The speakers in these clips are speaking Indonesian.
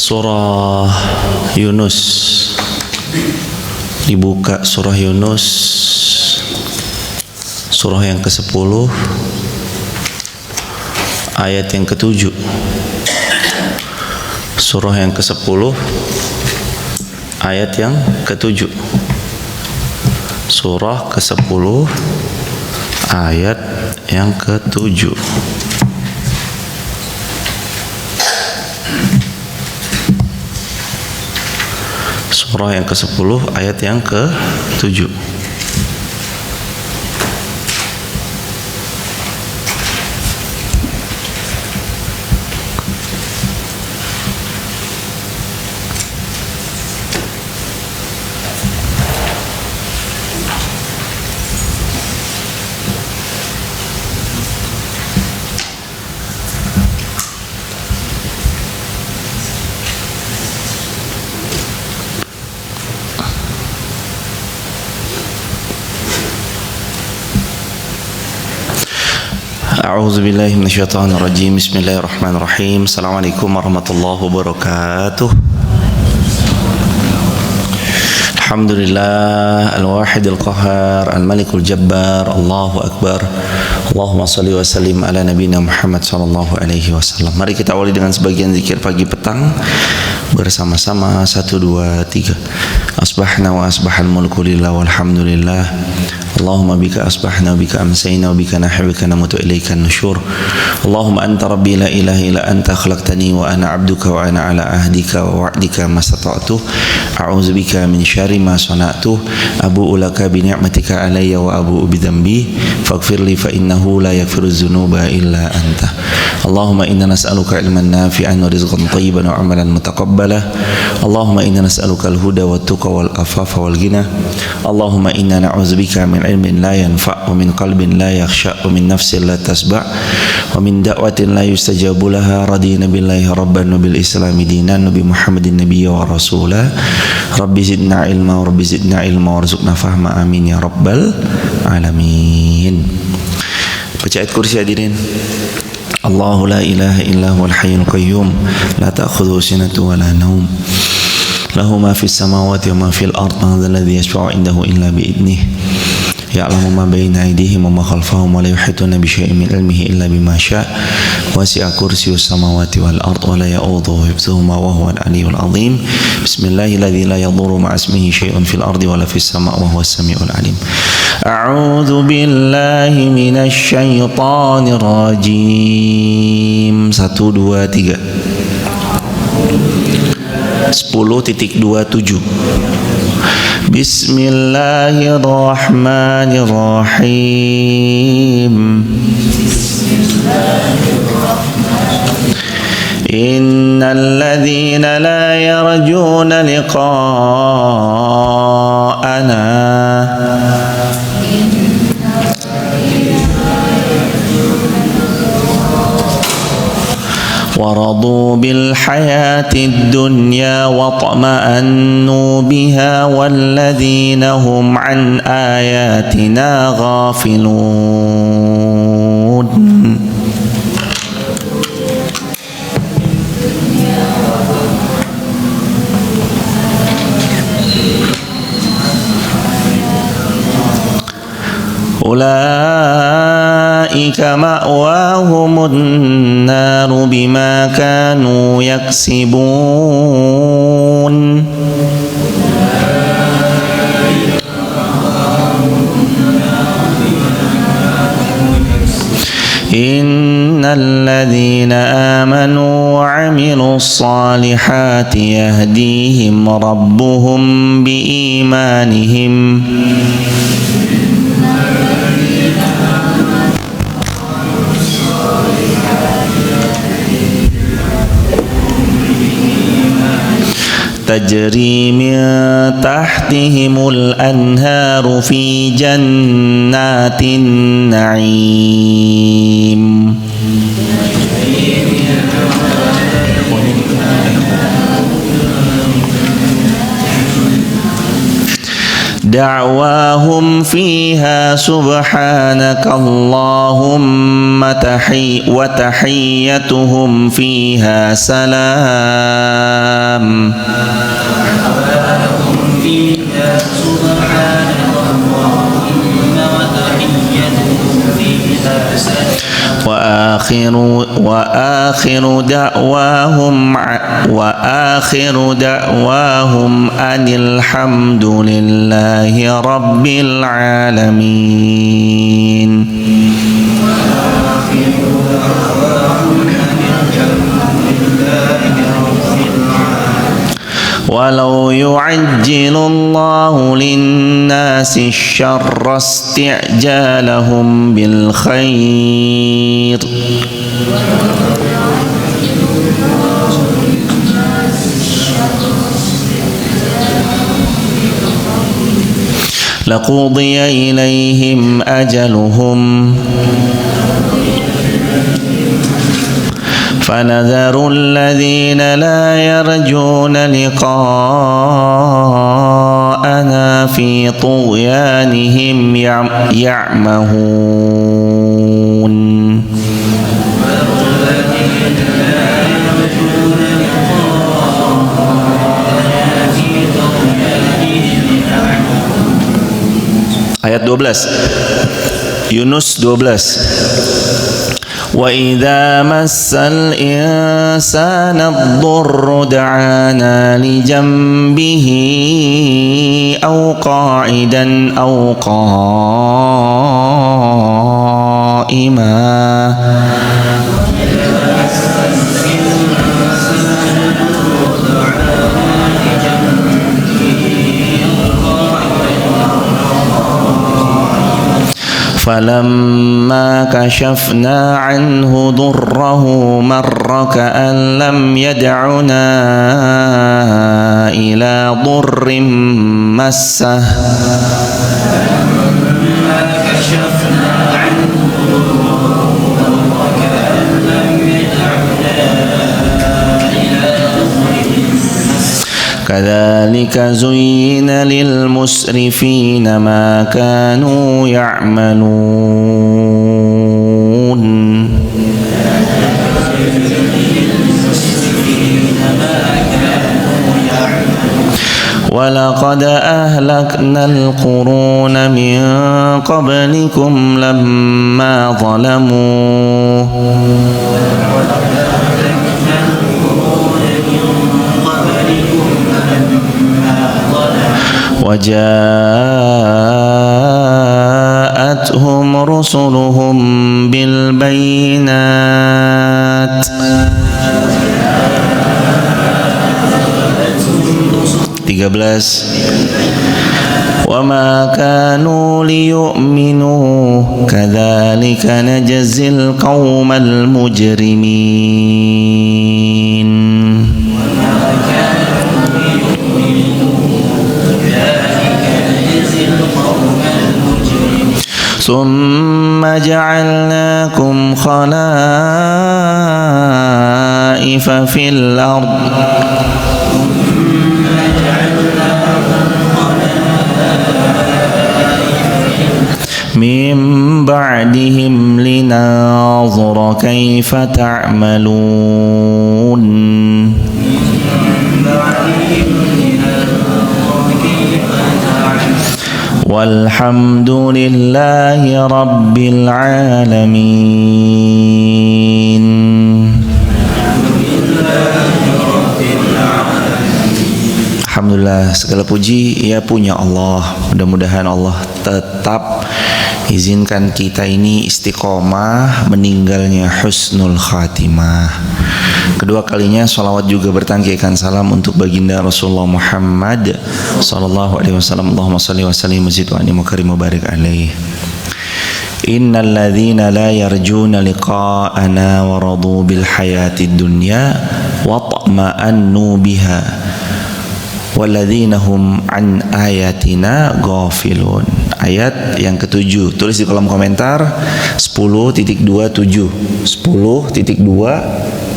Surah Yunus. Dibuka surah Yunus, surah yang ke-10, ayat yang ke-7. Surah yang ke-10, ayat yang ke-7. Surah ke-10, ayat yang ke-7. Surah yang ke-10, ayat yang ke-7. A'udzu billahi minasyaitonir rajim. Bismillahirrahmanirrahim. Assalamualaikum warahmatullahi wabarakatuh. Alhamdulillah al-wahidil qahhar al-malikul jabbar. Allahu akbar. Allahumma shalli wa sallim ala nabiyina Muhammad sallallahu alaihi wasallam. Mari kita awali dengan sebagian zikir pagi petang bersama-sama. 1 2 3. Asbahna wa asbahal mulku lillah walhamdulillah. Allahumma bika asbahna wa bika amsayna wa bika nahya wa bika namutu ilaika nusyur. Allahumma anta rabbi la ilaha illa anta khalaqtani wa ana abduka wa ana ala ahdika wa wa'dika mastata'tu. A'udzu bika min syarri ma sana'tu. Abu'u laka bi ni'matika alayya wa abu'u bi dhanbi faghfir li fa innahu la yaghfiru dzunuba illa anta. Allahumma inna nas'aluka ilman nafi'an wa rizqan thayyiban wa 'amalan mutaqabbala. Allahumma inna nas'aluka al-huda wat tuqa wal afafa wal ghina. Allahumma inna na'udzubika min ilmin la yanfa' wa min qalbin la yakhsha' wa min nafsin la tasba' wa min da'watin la yustajabu laha. Radina billahi rabban wa bil islami dinan wa bi Muhammadin nabiyya wa rasula. Rabbi zidna ilma wa rabbi zidna ilma warzuqna fahma, amin ya rabbal alamin. Baca ayat kursi hadirin. Allahu la ilaha illa huwal hayyul qayyum la ta'khudhuhu sinatun wa la naum lahu ma fis samawati wa ma fil ard man dhal ladzi yashfa'u 'indahu illa bi idnihi ya'lamu ma bayna aydihim wa ma khalfahum wa la yuhituna bi syai'in min 'ilmihi illa bima syaa' wasi'a kursiyyus samawati wal ard wa la ya'udhuhu hifdhuhuma wa huwal 'aliyyul 'azim. Bismillahilladzi la yadhurru ma'a ismihi syai'un fil ardi wa la fis samaa'i wa huwas samii'ul 'alim. A'udzu billahi minasy syaithanir rajim. 1 2 3. 10.27. Bismillahirrahmanirrahim. Innal ladzina la yarjuna liqa'ana ورضوا بالحياة الدنيا واطمأنوا بها والذين هم عن آياتنا غافلون. أولئك مأواهم النار بما كانوا يكسبون. إن الذين آمنوا وعملوا الصالحات يهديهم ربهم بإيمانهم تجري من تحتهم الأنهار في جنات النعيم. دعواهم فيها سبحانك اللهم وتحيتهم فيها سلام. وآخر دعواهم أن الحمد لله رب العالمين. ولو يعجل الله للناس الشر استعجالهم بالخير لقضي إليهم أجلهم فنذر الذين لا يرجون لقاءنا في طغيانهم يعمهون. Ayat 12 Yunus 12. وَإِذَا مَسَّ الْإِنسَانَ الضُّرُّ دَعَانَا لِجَنبِهِ أَوْ قَاعِدًا أَوْ قَائِمًا فلما كشفنا عنه ضره مر كأن لم يدعنا إلى ضر مسه كذلك زين للمسرفين ما كانوا يعملون. ولقد أهلكنا القرون من قبلكم لما ظلموا وجاءتهم رسلهم بالبينات 13 وما كانوا ليؤمنوا كذلك نجزي القوم المجرمين. ثم جعلناكم خلائف في الأرض من بعدهم لننظر كيف تعملون. والحمد لله رب العالمين. Alhamdulillah, segala puji ia punya Allah. Mudah-mudahan Allah tetap izinkan kita ini istiqomah meninggalnya husnul khatimah. Kedua kalinya salawat juga bertangkikan salam untuk baginda Rasulullah Muhammad sallallahu alaihi wasallam. Allahumma shalli wa sallim wa zid wa anim wa karim wa barik alaihi. Innal ladzina la yarjuna liqa'ana wa radu bil hayatid dunya wa tama'annu biha walladzina hum an ayatina ghafilun. Ayat yang ke-7, tulis di kolom komentar 10.27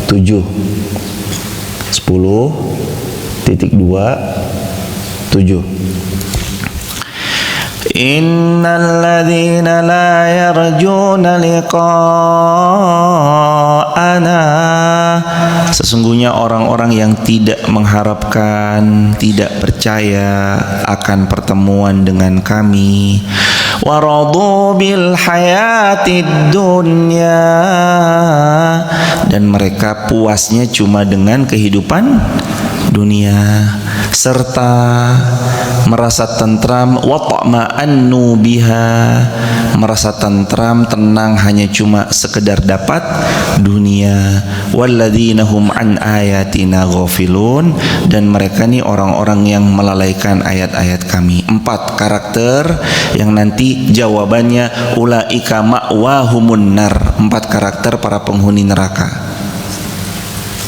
10.27 Innal ladzina la yarjuna liqa'ana liqa'ana. Sesungguhnya orang-orang yang tidak mengharapkan, tidak percaya akan pertemuan dengan kami. Wa radu bil hayatid dunya, dan mereka puasnya cuma dengan kehidupan dunia, serta merasa tentram, wa ta'ma'annu biha, merasa tentram, tenang hanya cuma sekedar dapat dunia. Walladzina hum an ayatina ghafilun, dan mereka nih orang-orang yang melalaikan ayat-ayat kami. 4 karakter yang nanti jawabannya ulaika ma'wahumun nar. 4 karakter para penghuni neraka.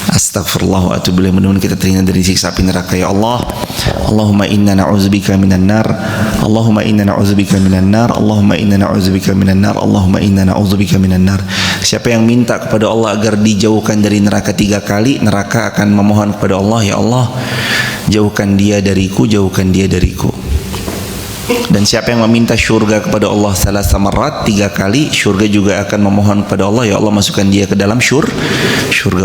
Astagfirullah wa atubu ilaih. Mudah-mudahan kita terhindar dari siksa api neraka ya Allah. Allahumma inna na'udzubika minan nar. Allahumma inna na'udzubika minan nar. Allahumma inna na'udzubika minan nar. Allahumma inna na'udzubika minan nar. Siapa yang minta kepada Allah agar dijauhkan dari neraka 3 kali, neraka akan memohon kepada Allah, ya Allah, jauhkan dia dariku, jauhkan dia dariku. Dan siapa yang meminta syurga kepada Allah salasa marat 3 kali, syurga juga akan memohon kepada Allah, ya Allah, masukkan dia ke dalam syurga.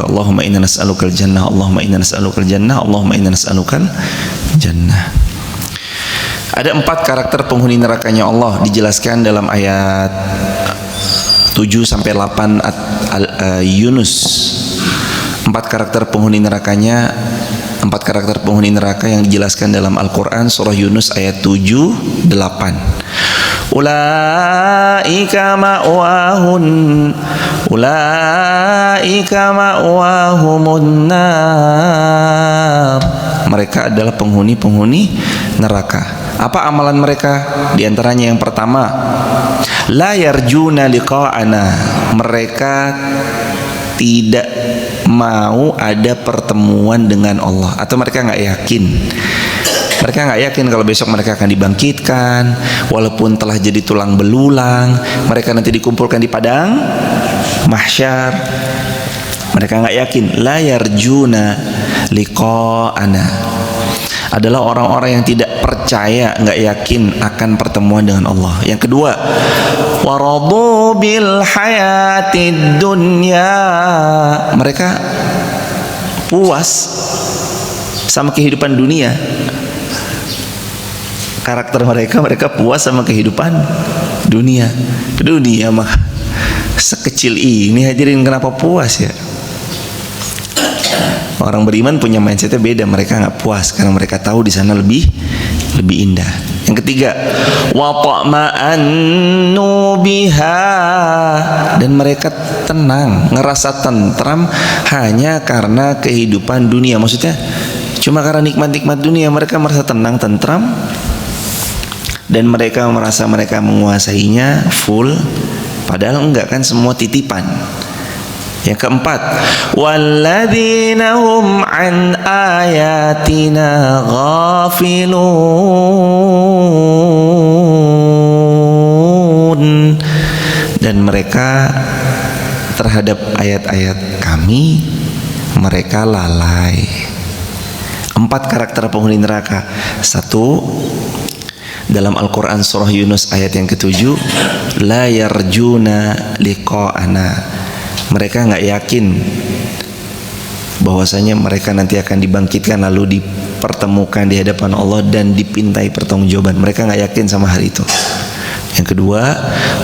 Allahumma inna nas'alukal jannah. Allahumma inna nas'alukal jannah. Allahumma inna nas'alukal jannah. Ada 4 karakter penghuni nerakanya Allah dijelaskan dalam ayat 7 sampai 8 Yunus. 4 karakter penghuni nerakanya, 4 karakter penghuni neraka yang dijelaskan dalam Al-Quran surah Yunus ayat 7-8. Ulaika ma'wahumun nar. Mereka adalah penghuni-penghuni neraka. Apa amalan mereka? Di antaranya yang pertama, la yarjuna liqa'ana. Mereka tidak mau ada pertemuan dengan Allah, atau mereka nggak yakin. Mereka nggak yakin kalau besok mereka akan dibangkitkan, walaupun telah jadi tulang belulang. Mereka nanti dikumpulkan di padang mahsyar. Mereka nggak yakin. La yarjuna liqa'ana adalah orang-orang yang tidak percaya, nggak yakin akan pertemuan dengan Allah. Yang kedua, waradu bil hayatid dunya. Mereka puas sama kehidupan dunia. Karakter mereka puas sama kehidupan dunia. Dunia mah sekecil ini, hadirin, kenapa puas ya? Orang beriman punya mindsetnya beda. Mereka nggak puas karena mereka tahu di sana lebih indah. Yang ketiga, wa ta'ma'annu biha, dan mereka tenang, ngerasa tentram hanya karena kehidupan dunia. Maksudnya cuma karena nikmat-nikmat dunia mereka merasa tenang, tentram, dan mereka merasa mereka menguasainya full, padahal enggak, kan semua titipan. Yang keempat, walladzina hum an ayatina ghafilun, dan mereka terhadap ayat-ayat kami mereka lalai. 4 karakter penghuni neraka. 1, dalam Al-Quran surah Yunus ayat yang ke-7, la yarjuna liqa'ana. Mereka nggak yakin bahwasanya mereka nanti akan dibangkitkan lalu dipertemukan di hadapan Allah dan dipintai pertanggungjawaban. Mereka nggak yakin sama hari itu. Yang kedua,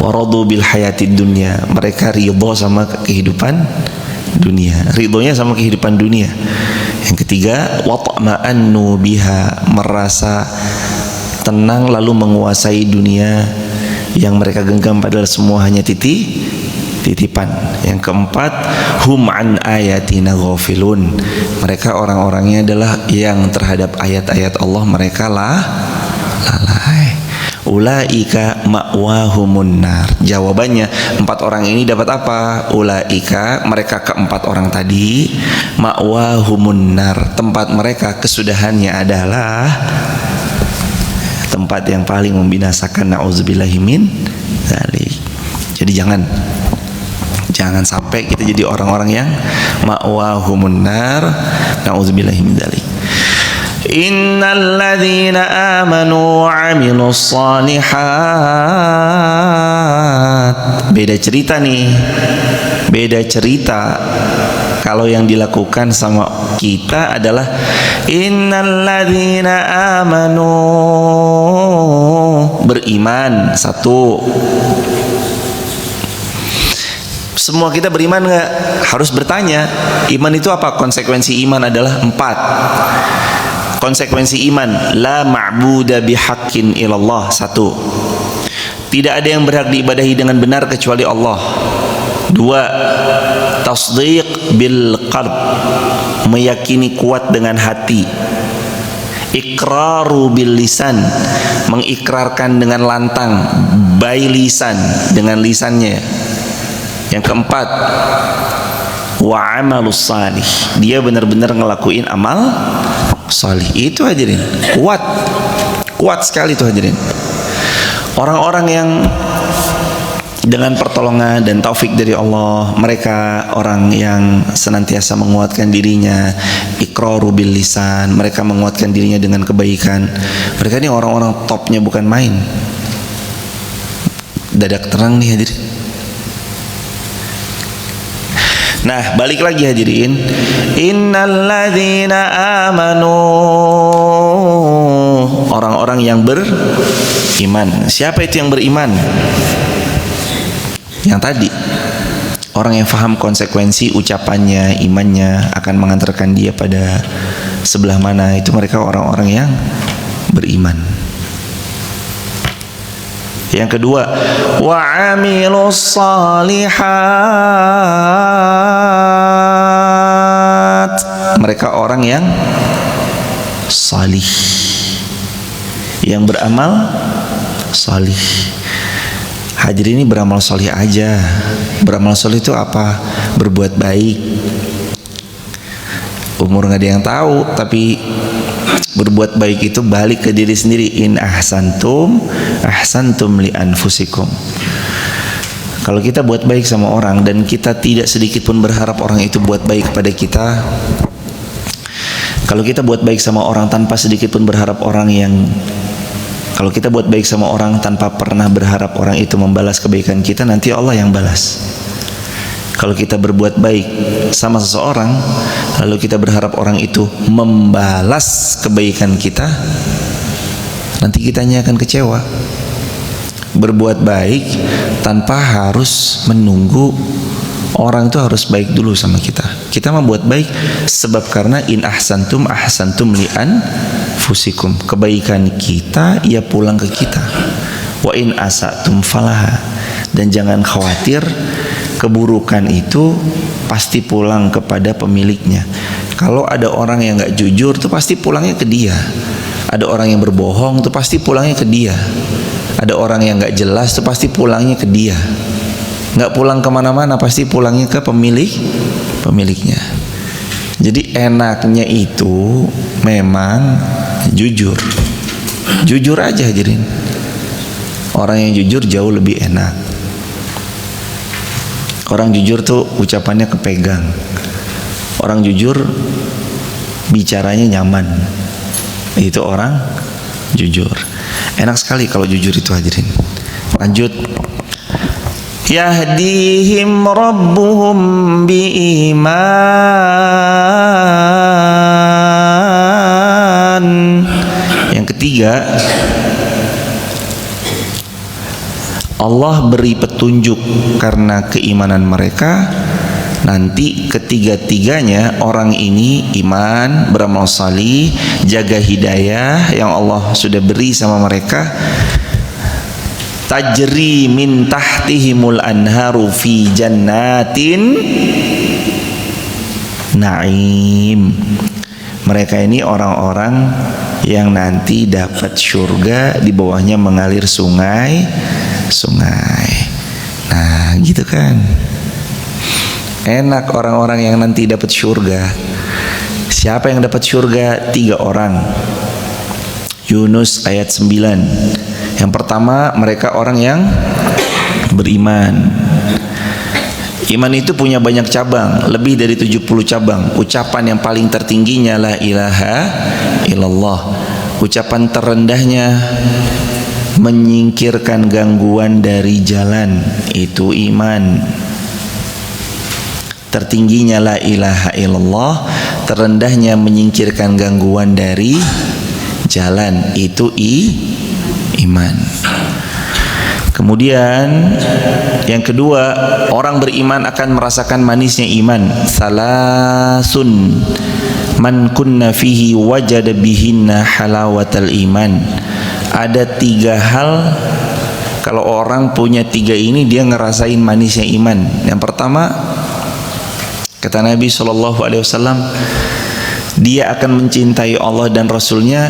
waradu bil hayatid dunya. Mereka ridho sama kehidupan dunia. Ridhonya sama kehidupan dunia. Yang ketiga, wa ta'ma'annu biha. Merasa tenang lalu menguasai dunia yang mereka genggam, padahal semua hanya titipan. Yang keempat, hum an ayatina ghafilun. Mereka orang-orangnya adalah yang terhadap ayat-ayat Allah mereka lalai. Ulaika ma'wahumun nar. Jawabannya, 4 orang ini dapat apa? Ulaika, mereka keempat orang tadi, ma'wahumun nar. Tempat mereka kesudahannya adalah tempat yang paling membinasakan. Na'udzubillahi min dzalik. Jadi jangan sampai kita jadi orang-orang yang ma'wahumun nar. Na'udzubillahi min dzalik. Innal ladzina amanu wa 'amilus shalihat. Beda cerita nih. Beda cerita kalau yang dilakukan sama kita adalah innalladzina amanu, beriman. Satu, semua kita beriman nggak? Harus bertanya. Iman itu apa? Konsekuensi iman adalah 4. Konsekuensi iman, la ma'buda bihaqqin ilallah. 1, tidak ada yang berhak diibadahi dengan benar kecuali Allah. 2, tasdiq bil qalb, meyakini kuat dengan hati. Iqraru bil lisan, mengikrarkan dengan lantang, by lisan, dengan lisannya. Yang keempat, wa amalus salih, dia benar-benar ngelakuin amal salih. Itu hadirin, kuat sekali itu hadirin. Orang-orang yang dengan pertolongan dan taufik dari Allah, mereka orang yang senantiasa menguatkan dirinya, iqraru bil lisan, mereka menguatkan dirinya dengan kebaikan. Mereka ini orang-orang topnya, bukan main. Dadak terang nih hadirin. Nah, balik lagi hadirin. Innalladzina amanu, orang-orang yang beriman. Siapa itu yang beriman? Yang tadi, orang yang faham konsekuensi ucapannya, imannya akan mengantarkan dia pada sebelah mana. Itu mereka orang-orang yang beriman. Yang kedua, wa amilus salihat, mereka orang yang salih, yang beramal salih. Hadirin, ini beramal soleh aja. Beramal soleh itu apa? Berbuat baik. Umur nggak ada yang tahu, tapi berbuat baik itu balik ke diri sendiri. In ahsantum ahsantum li anfusikum. Kalau kita buat baik sama orang dan kita tidak sedikit pun berharap orang itu buat baik pada kita, kalau kita buat baik sama orang tanpa sedikit pun berharap kalau kita buat baik sama orang tanpa pernah berharap orang itu membalas kebaikan kita, nanti Allah yang balas. Kalau kita berbuat baik sama seseorang, lalu kita berharap orang itu membalas kebaikan kita, nanti kitanya akan kecewa. Berbuat baik tanpa harus menunggu orang itu harus baik dulu sama kita. Kita mau buat baik sebab karena in ahsantum ahsantum li anfusikum, kebaikan kita ia pulang ke kita. Wa in asatum falaha, dan jangan khawatir keburukan itu pasti pulang kepada pemiliknya. Kalau ada orang yang nggak jujur tuh pasti pulangnya ke dia. Ada orang yang berbohong tuh pasti pulangnya ke dia. Ada orang yang nggak jelas tuh pasti pulangnya ke dia. Nggak pulang kemana-mana, pasti pulangnya ke pemiliknya. Jadi enaknya itu memang jujur aja hadirin. Orang yang jujur jauh lebih enak. Orang jujur tuh ucapannya kepegang. Orang jujur bicaranya nyaman. Itu orang jujur. Enak sekali kalau jujur itu hadirin. Lanjut. Yahdihim rabbuhum biiman. Yang ketiga, Allah beri petunjuk karena keimanan mereka. Nanti ketiga-tiganya orang ini iman, beramal salih, jaga hidayah yang Allah sudah beri sama mereka. Tajri min tahtihimul anharu fi jannatin na'im. Mereka ini orang-orang yang nanti dapat surga, di bawahnya mengalir sungai. Nah, gitu kan. Enak orang-orang yang nanti dapat surga. Siapa yang dapat surga? 3 orang. Yunus ayat 9. Yang pertama, mereka orang yang beriman. Iman itu punya banyak cabang, lebih dari 70 cabang. Ucapan yang paling tertingginya la ilaha illallah. Ucapan terendahnya menyingkirkan gangguan dari jalan, itu iman. tertingginya la ilaha illallah, terendahnya menyingkirkan gangguan dari jalan, itu iman. Kemudian yang kedua, orang beriman akan merasakan manisnya iman. Salasun man kunna fihi wajada bihinna halawatal iman. Ada 3 hal, kalau orang punya 3 ini dia ngerasain manisnya iman. Yang pertama, kata Nabi SAW, dia akan mencintai Allah dan Rasulnya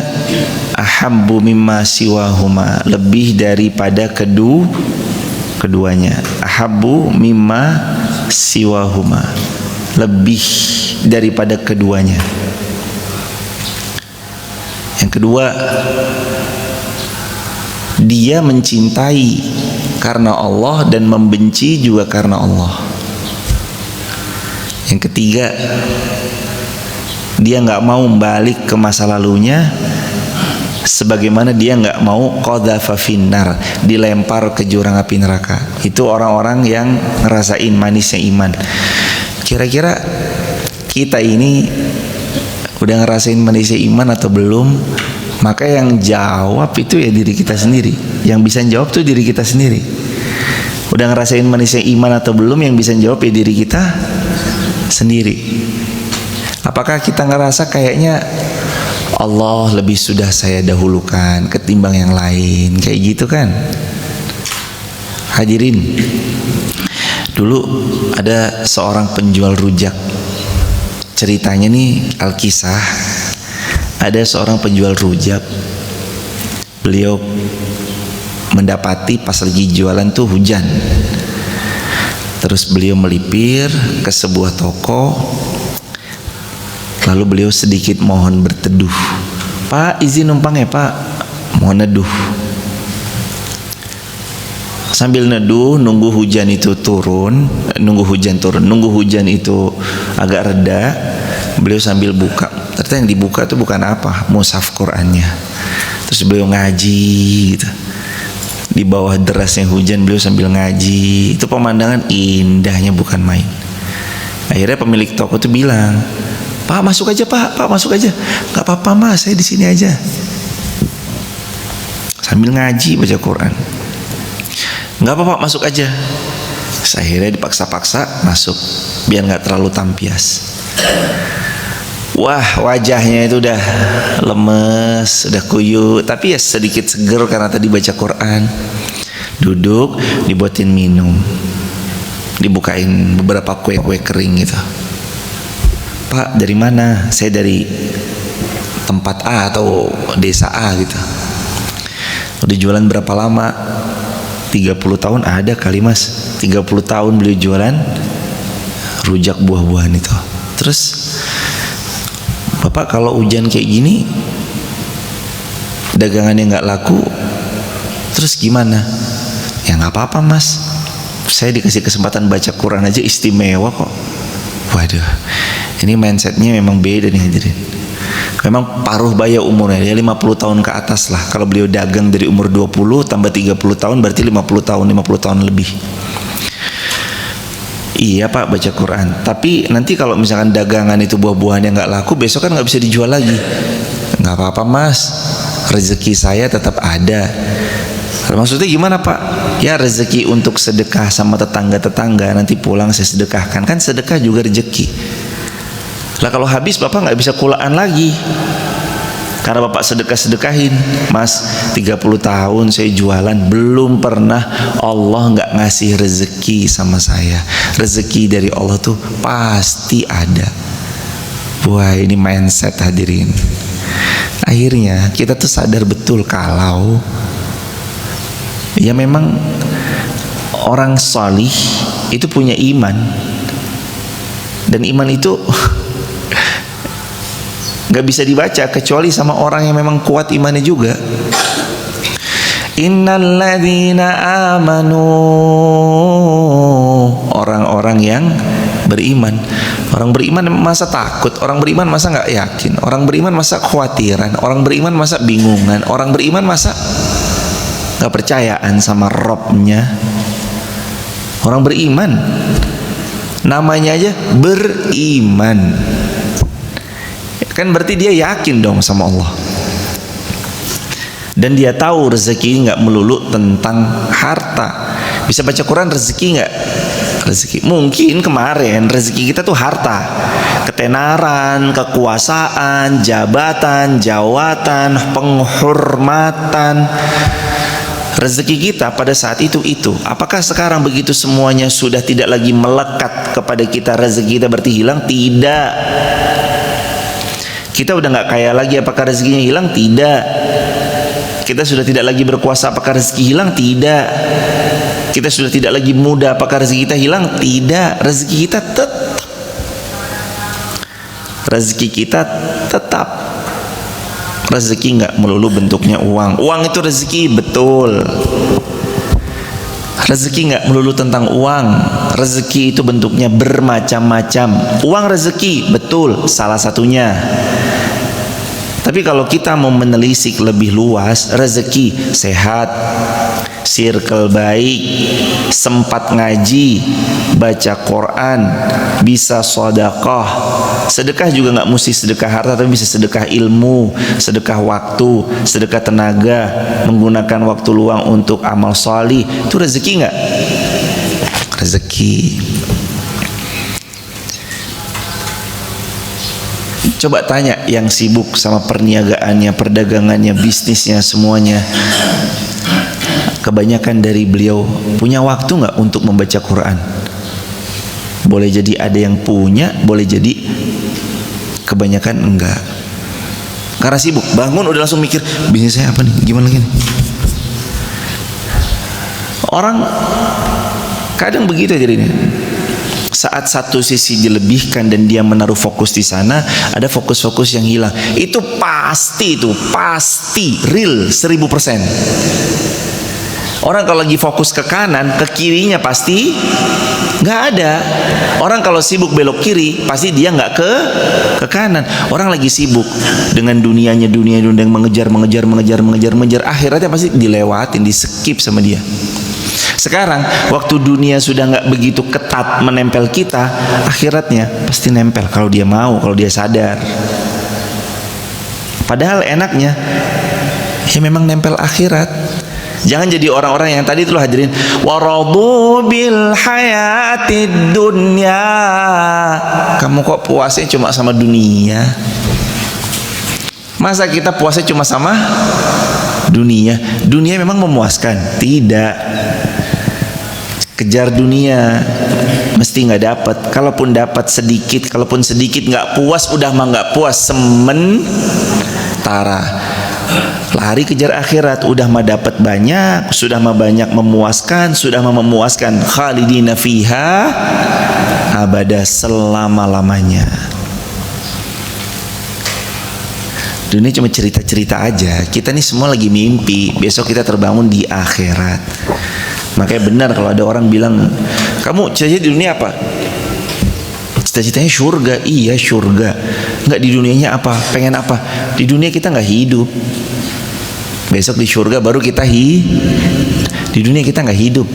ahabbu mimma siwahuma, lebih daripada keduanya. Ahabbu mimma siwahuma, lebih daripada keduanya. Yang kedua, dia mencintai karena Allah dan membenci juga karena Allah. Yang ketiga, dia nggak mau balik ke masa lalunya, sebagaimana dia nggak mau qadhafa finnar, dilempar ke jurang api neraka. Itu orang-orang yang ngerasain manisnya iman. Kira-kira kita ini udah ngerasain manisnya iman atau belum? Maka yang jawab itu ya diri kita sendiri. Yang bisa jawab tuh diri kita sendiri. Udah ngerasain manisnya iman atau belum? Yang bisa jawab ya diri kita sendiri. Apakah kita ngerasa kayaknya Allah lebih sudah saya dahulukan ketimbang yang lain, kayak gitu kan? Hadirin, dulu ada seorang penjual rujak. Ceritanya nih Alkisah. Ada seorang penjual rujak. Beliau mendapati pas lagi jualan tuh hujan. Terus beliau melipir ke sebuah toko. Lalu beliau sedikit mohon berteduh. Pak, izin numpang ya Pak, mohon neduh. Sambil neduh, nunggu hujan itu turun, nunggu hujan itu agak reda, beliau sambil buka. Ternyata yang dibuka itu bukan apa, mushaf Qur'annya. Terus beliau ngaji gitu. Di bawah derasnya hujan beliau sambil ngaji. Itu pemandangan indahnya bukan main. Akhirnya pemilik toko itu bilang, Pak masuk aja Pak masuk aja. Gak apa-apa Mas, saya di sini aja. Sambil ngaji baca Quran. Gak apa-apa masuk aja. Akhirnya dipaksa-paksa masuk biar gak terlalu tampias. Wah, wajahnya itu udah lemes, udah kuyup, tapi ya sedikit seger karena tadi baca Quran. Duduk, dibuatin minum, dibukain beberapa kue-kue kering gitu. Pak, dari mana? Saya dari tempat A atau desa A gitu. Udah jualan berapa lama? 30 tahun ada kali Mas. 30 tahun beliau jualan rujak buah-buahan itu. Terus, Bapak kalau hujan kayak gini, dagangannya nggak laku, terus gimana? Ya nggak apa-apa Mas, saya dikasih kesempatan baca Quran aja istimewa kok. Waduh, ini mindsetnya memang beda nih hadirin. Memang paruh baya umurnya, dia 50 tahun ke atas lah. Kalau beliau dagang dari umur 20 tambah 30 tahun berarti 50 tahun lebih. Iya Pak baca Quran, tapi nanti kalau misalkan dagangan itu buah-buahan yang nggak laku, besok kan nggak bisa dijual lagi. Nggak apa-apa Mas, rezeki saya tetap ada. Maksudnya gimana Pak? Ya rezeki untuk sedekah sama tetangga-tetangga, nanti pulang saya sedekahkan. Kan sedekah juga rezeki. Lah kalau habis Bapak nggak bisa kulaan lagi, karena Bapak sedekah-sedekahin. Mas, 30 tahun saya jualan, belum pernah Allah nggak ngasih rezeki sama saya. Rezeki dari Allah tuh pasti ada. Wah, ini mindset hadirin. Akhirnya kita tuh sadar betul kalau ya memang orang salih itu punya iman. Dan iman itu gak bisa dibaca kecuali sama orang yang memang kuat imannya juga. Innalladzina amanu, orang-orang yang beriman. Orang beriman masa takut, orang beriman masa gak yakin, orang beriman masa khawatiran, orang beriman masa bingungan, orang beriman masa gak percayaan sama Robnya. Orang beriman Namanya aja beriman. Kan berarti dia yakin dong sama Allah. Dan dia tahu rezeki nggak melulu tentang harta. Bisa baca Quran rezeki nggak? Rezeki. Mungkin kemarin rezeki kita tuh harta, ketenaran, kekuasaan, jabatan, jawatan, penghormatan. Rezeki kita pada saat itu. Apakah sekarang begitu semuanya sudah tidak lagi melekat kepada kita, rezeki kita berarti hilang? Tidak. Kita udah nggak kaya lagi, apakah rezekinya hilang? Tidak. Kita sudah tidak lagi berkuasa, apakah rezeki hilang? Tidak. Kita sudah tidak lagi muda, apakah rezeki kita hilang? Tidak. Rezeki kita tetap. Rezeki kita tetap. Rezeki nggak melulu bentuknya uang. Uang itu rezeki, betul. Rezeki nggak melulu tentang uang. Rezeki itu bentuknya bermacam-macam. Uang rezeki, betul, salah satunya. Tapi kalau kita mau menelisik lebih luas, rezeki sehat, circle baik, sempat ngaji, baca Quran, bisa sedekah. Sedekah juga nggak mesti sedekah harta, tapi bisa sedekah ilmu, sedekah waktu, sedekah tenaga, menggunakan waktu luang untuk amal sholih. Itu rezeki nggak? Rezeki. Coba tanya yang sibuk sama perniagaannya, perdagangannya, bisnisnya, semuanya. Kebanyakan dari beliau punya waktu nggak untuk membaca Quran? Boleh jadi ada yang punya, boleh jadi kebanyakan enggak. Karena sibuk, bangun udah langsung mikir, bisnis saya apa nih, gimana lagi nih? Orang kadang begitu jadinya. Saat satu sisi dilebihkan dan dia menaruh fokus di sana, ada fokus-fokus yang hilang. Itu pasti real 1000%. Orang kalau lagi fokus ke kanan, ke kirinya pasti nggak ada. Orang kalau sibuk belok kiri, pasti dia nggak ke kanan. Orang lagi sibuk dengan dunia yang mengejar, akhiratnya pasti dilewatin, di skip sama dia. Sekarang waktu dunia sudah nggak begitu ketat menempel kita, akhiratnya pasti nempel kalau dia mau, kalau dia sadar. Padahal enaknya ya memang nempel akhirat. Jangan jadi orang-orang yang tadi itu loh hadirin, waradu bil hayatid dunya. Kamu kok puasnya cuma sama dunia? Masa kita puasnya cuma sama dunia? Dunia memang memuaskan? Tidak. Kejar dunia mesti nggak dapat. Kalaupun dapat sedikit, kalaupun sedikit nggak puas, udah mah nggak puas sementara. Lari kejar akhirat, udah mah dapat banyak, sudah mah banyak memuaskan, sudah mah memuaskan. Khalidina fiha abada, selama-lamanya. Dunia cuma cerita-cerita aja. Kita nih semua lagi mimpi, besok kita terbangun di akhirat. Makanya benar kalau ada orang bilang, kamu cita-cita di dunia apa? Cita-citanya surga. Iya surga. Enggak, di dunianya apa? Pengen apa? Di dunia kita nggak hidup. Besok di surga baru kita di dunia kita nggak hidup.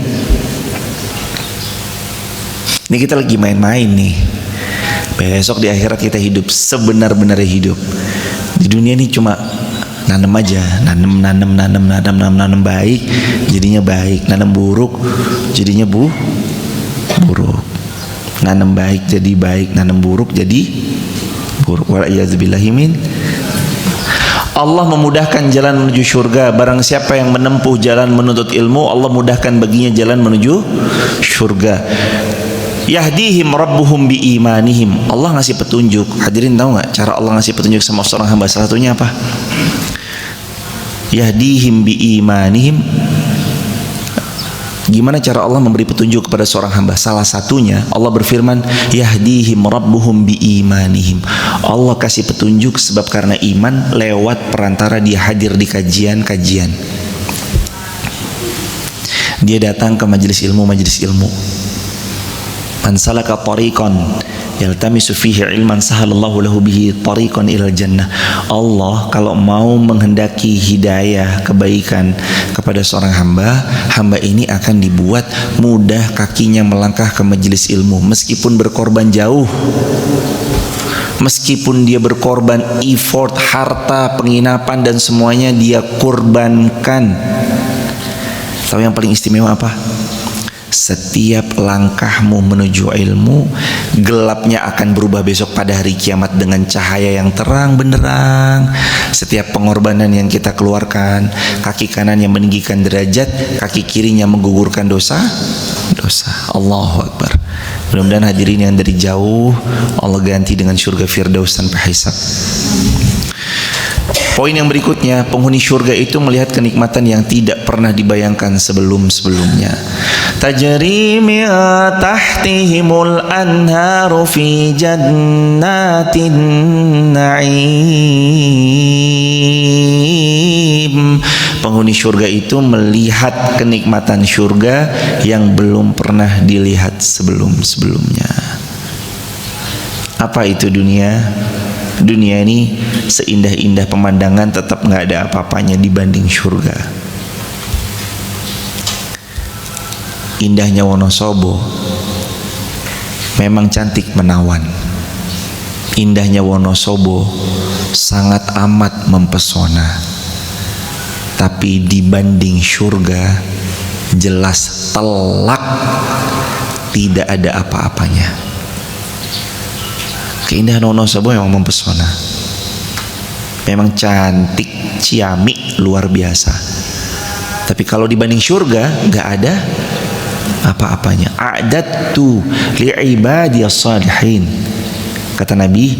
Ini kita lagi main-main nih. Besok di akhirat kita hidup, sebenar-benarnya hidup. Di dunia ini cuma nanam aja, nanam baik jadinya baik, nanam buruk jadinya buruk. Nanam baik jadi baik, nanam buruk jadi buruk. Wa'iyadzubillahi min. Allah memudahkan jalan menuju surga. Barang siapa yang menempuh jalan menuntut ilmu, Allah mudahkan baginya jalan menuju surga. Yahdihim rabbuhum bi imanihim. Allah ngasih petunjuk. Hadirin tahu nggak cara Allah ngasih petunjuk sama seorang hamba? Salah satunya apa? Yahdihim bi imanihim. Gimana cara Allah memberi petunjuk kepada seorang hamba? Salah satunya Allah berfirman, yahdihim rabbuhum bi imanihim. Allah kasih petunjuk sebab karena iman lewat perantara dia hadir di kajian-kajian. Dia datang ke majelis ilmu. Man salaka tariqan yaltamisu fihi ilman sahalallahu lahu bihi tariqan ilal jannah. Allah kalau mau menghendaki hidayah kebaikan kepada seorang hamba, hamba ini akan dibuat mudah kakinya melangkah ke majelis ilmu meskipun berkorban jauh. Meskipun dia berkorban effort, harta, penginapan dan semuanya dia korbankan. Tahu yang paling istimewa apa? Setiap langkahmu menuju ilmu, gelapnya akan berubah besok pada hari kiamat dengan cahaya yang terang benderang. Setiap pengorbanan yang kita keluarkan, kaki kanan yang meninggikan derajat, kaki kirinya menggugurkan dosa. Allahu Akbar. Mudah-mudahan hadirin yang dari jauh Allah ganti dengan surga Firdaus tanpa hisab. Poin yang berikutnya, penghuni surga itu melihat kenikmatan yang tidak pernah dibayangkan sebelum-sebelumnya. Tajri min tahtihimul anharu fi jannatin na'im. Penghuni surga itu melihat kenikmatan surga yang belum pernah dilihat sebelum-sebelumnya. Apa itu dunia? Dunia ini seindah-indah pemandangan tetap nggak ada apa-apanya dibanding surga. Indahnya Wonosobo memang cantik menawan. Indahnya Wonosobo sangat amat mempesona. Tapi dibanding surga jelas telak, tidak ada apa-apanya. Keindahan Wonosobo memang mempesona, memang cantik, ciamik, luar biasa. Tapi kalau dibanding surga nggak ada apa-apanya. A'dadtu li'ibadiyas salihin. Kata Nabi,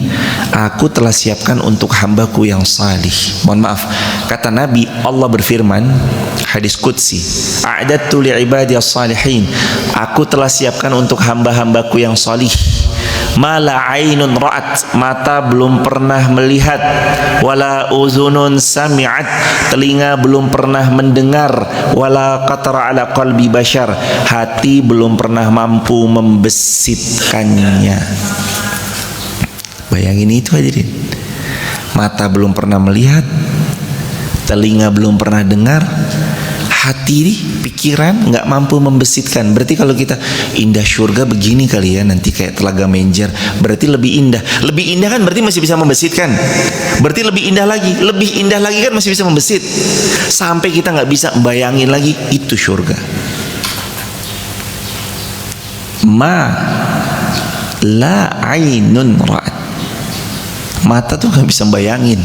aku telah siapkan untuk hambaku yang salih. Mohon maaf, kata Nabi, Allah berfirman, hadis qudsi, a'dadtu li'ibadiyas salihin. Aku telah siapkan untuk hamba-hambaku yang salih. Mala ainun ra'at, mata belum pernah melihat, wala uzunun sami'at, telinga belum pernah mendengar, wala qatara ala qalbi bashar, hati belum pernah mampu membesitkannya. Bayangin itu hadirin. Mata belum pernah melihat, telinga belum pernah dengar, hati, pikiran nggak mampu membesitkan. Berarti kalau kita indah surga begini kali ya, nanti kayak Telaga Menjer, berarti lebih indah. Lebih indah kan berarti masih bisa membesitkan. Berarti lebih indah lagi kan masih bisa membesit. Sampai kita nggak bisa bayangin lagi itu surga. Ma la ainun ra'at. Mata tuh gak bisa bayangin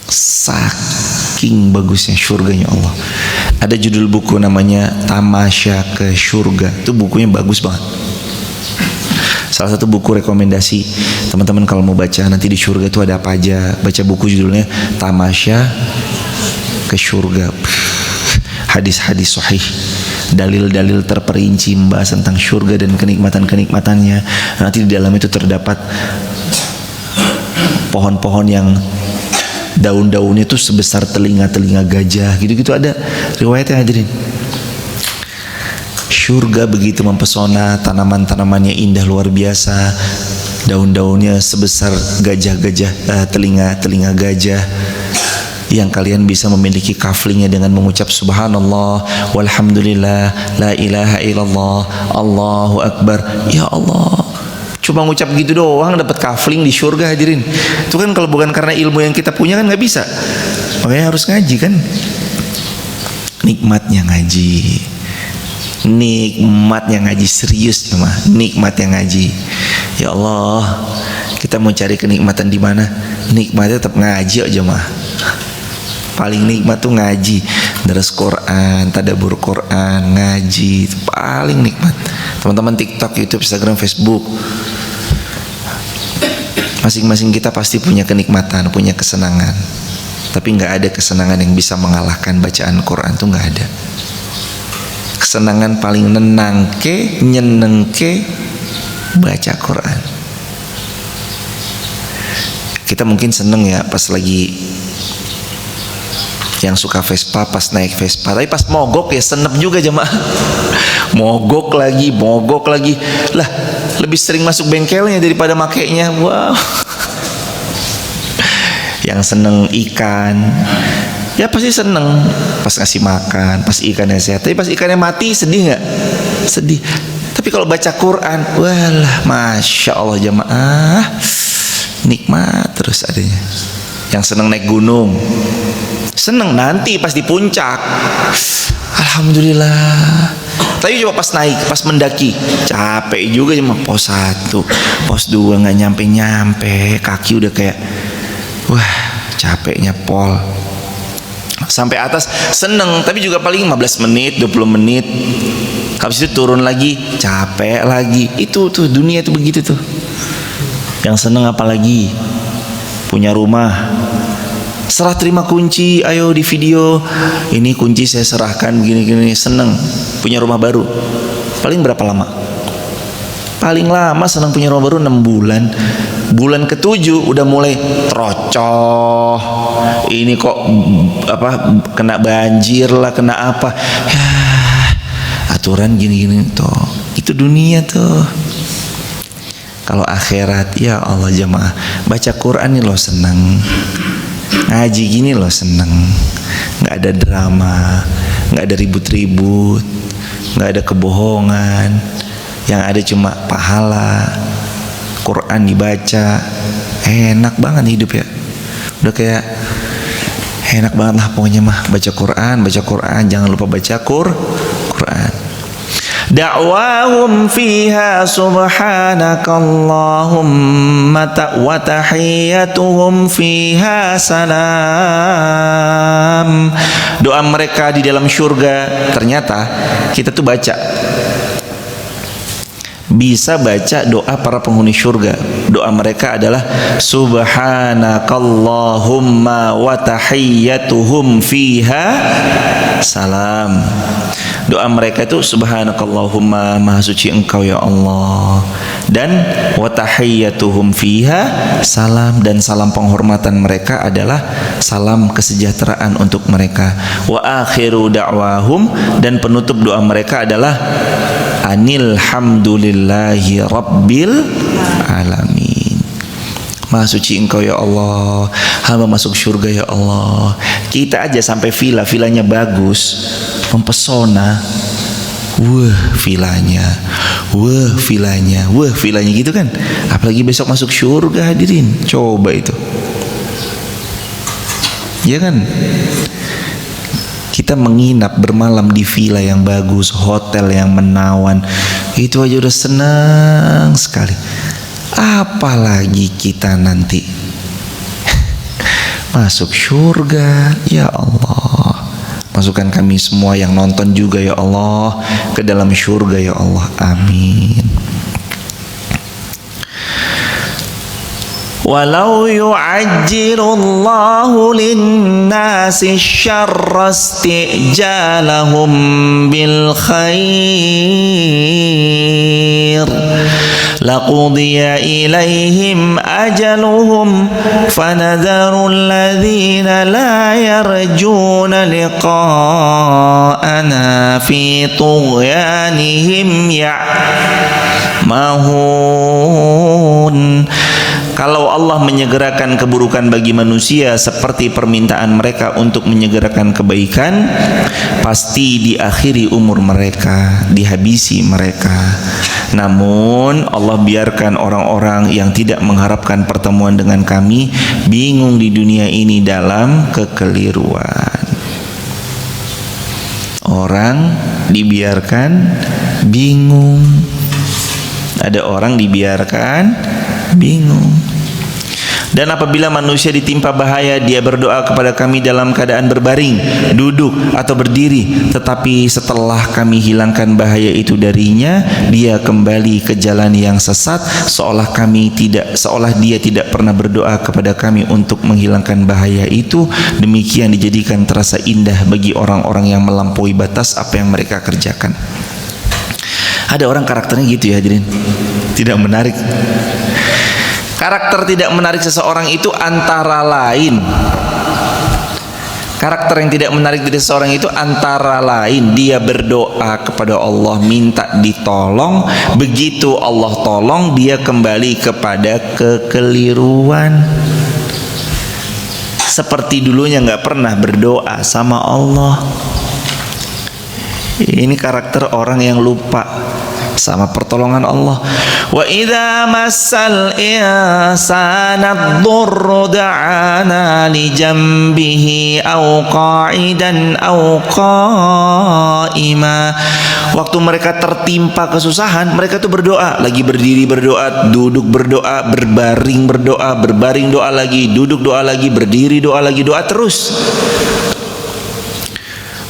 saking bagusnya surganya Allah. Ada judul buku namanya Tamasya ke Surga. Itu bukunya bagus banget. Salah satu buku rekomendasi teman-teman kalau mau baca nanti di surga itu ada apa aja. Baca buku judulnya Tamasya ke Surga. Hadis-hadis sahih, dalil-dalil terperinci membahas tentang surga dan kenikmatan-kenikmatannya. Nanti di dalam itu terdapat pohon-pohon yang daun-daunnya itu sebesar telinga-telinga gajah, gitu-gitu ada riwayatnya hadirin. Surga begitu mempesona, tanaman-tanamannya indah luar biasa, daun-daunnya sebesar gajah-gajah, telinga-telinga gajah, yang kalian bisa memiliki kaflingnya dengan mengucap subhanallah walhamdulillah la ilaha illallah Allahu akbar. Ya Allah, cuma ngucap gitu doang dapat kafling di surga hadirin. Itu kan kalau bukan karena ilmu yang kita punya kan nggak bisa. Makanya harus ngaji kan. Nikmatnya ngaji. Nikmatnya ngaji, serius ya mah. Nikmatnya ngaji. Ya Allah, kita mau cari kenikmatan di mana? Nikmatnya tetap ngaji aja mah. Paling nikmat tuh ngaji, daras Quran, tadabbur Quran, ngaji, itu paling nikmat. Teman-teman TikTok, YouTube, Instagram, Facebook, masing-masing kita pasti punya kenikmatan, punya kesenangan. Tapi nggak ada kesenangan yang bisa mengalahkan bacaan Quran, tuh nggak ada. Kesenangan paling nyeneng ke baca Quran. Kita mungkin seneng ya pas lagi yang suka Vespa pas naik Vespa, tapi pas mogok ya senep juga jemaah. Mogok lagi lah, lebih sering masuk bengkelnya daripada makainya. Wow. Yang seneng ikan ya pasti seneng pas ngasih makan, pas ikannya sehat. Tapi pas ikannya mati sedih nggak? Sedih. Tapi kalau baca Quran, walah, masya Allah jemaah, nikmat terus adanya. Yang seneng naik gunung, seneng nanti pas di puncak, alhamdulillah. Tapi coba pas naik, pas mendaki, capek juga cuma pos 1, pos 2 nggak nyampe, kaki udah kayak, wah capeknya pol. Sampai atas seneng, tapi juga paling 15 menit, 20 menit. Habis itu turun lagi, capek lagi. Itu tuh dunia itu begitu tuh. Yang seneng apalagi punya rumah, serah terima kunci, ayo di video ini kunci saya serahkan begini-gini, seneng punya rumah baru. Paling berapa lama? Paling lama senang punya rumah baru 6 bulan. Bulan ke-7 udah mulai terocoh. Ini kok kena banjir lah, kena apa? Ya, aturan gini-gini tuh. Itu dunia tuh. Kalau akhirat, ya Allah jemaah, baca Quran nih lo seneng, ngaji gini lo seneng, nggak ada drama, nggak ada ribut-ribut, nggak ada kebohongan, yang ada cuma pahala. Quran dibaca, enak banget hidup ya. Udah kayak enak banget lah pokoknya mah, baca Quran, jangan lupa baca Quran. Da'wahum fiha subhanakallahumma wa tahiyyatuhum fiha salam. Doa mereka di dalam surga, ternyata kita tuh bisa baca doa para penghuni surga. Doa mereka adalah subhanakallahumma wa tahiyyatuhum fiha salam. Doa mereka itu subhanakallahumma, maha suci engkau ya Allah, dan wa tahiyyatuhum fiha salam, dan salam penghormatan mereka adalah salam kesejahteraan untuk mereka. Wa akhiru da'wahum, dan penutup doa mereka adalah anilhamdulillahi rabbil alamin. Maha suci engkau ya Allah, hamba masuk surga ya Allah. Kita aja sampai vilanya bagus, mempesona, vilanya gitu kan. Apalagi besok masuk surga, hadirin, coba itu, ya kan. Kita menginap bermalam di villa yang bagus, hotel yang menawan, itu aja udah senang sekali. Apalagi kita nanti masuk surga, ya Allah. Masukkan kami semua yang nonton juga ya Allah ke dalam surga ya Allah, amin. Walau yu'ajjilullahu linnasi syarra isti'jalahum bil khair laqudiya ilaihim ajaluhum fanadharu alladhina la yarjuna liqa'ana fi tughyanihim ya'mahun. Kalau Allah menyegerakan keburukan bagi manusia seperti permintaan mereka untuk menyegerakan kebaikan, pasti diakhiri umur mereka, dihabisi mereka. Namun Allah biarkan orang-orang yang tidak mengharapkan pertemuan dengan kami bingung di dunia ini dalam kekeliruan. Orang dibiarkan bingung. Ada orang dibiarkan bingung. Dan apabila manusia ditimpa bahaya, dia berdoa kepada kami dalam keadaan berbaring, duduk atau berdiri. Tetapi setelah kami hilangkan bahaya itu darinya, dia kembali ke jalan yang sesat, seolah dia tidak pernah berdoa kepada kami untuk menghilangkan bahaya itu. Demikian dijadikan terasa indah bagi orang-orang yang melampaui batas apa yang mereka kerjakan. Ada orang karakternya gitu ya hadirin, tidak menarik. Karakter tidak menarik seseorang itu antara lain Karakter yang tidak menarik dari seseorang itu antara lain dia berdoa kepada Allah minta ditolong, begitu Allah tolong dia kembali kepada kekeliruan. Seperti dulunya nggak pernah berdoa sama Allah. Ini karakter orang yang lupa sama pertolongan Allah. Wa idza massal insana ad-durru da'ana li jambihi aw qa'idan aw qa'ima. Waktu mereka tertimpa kesusahan, mereka tuh berdoa, lagi berdiri berdoa, duduk berdoa, berbaring berdoa, berbaring doa lagi, duduk doa lagi, berdiri doa lagi, doa terus.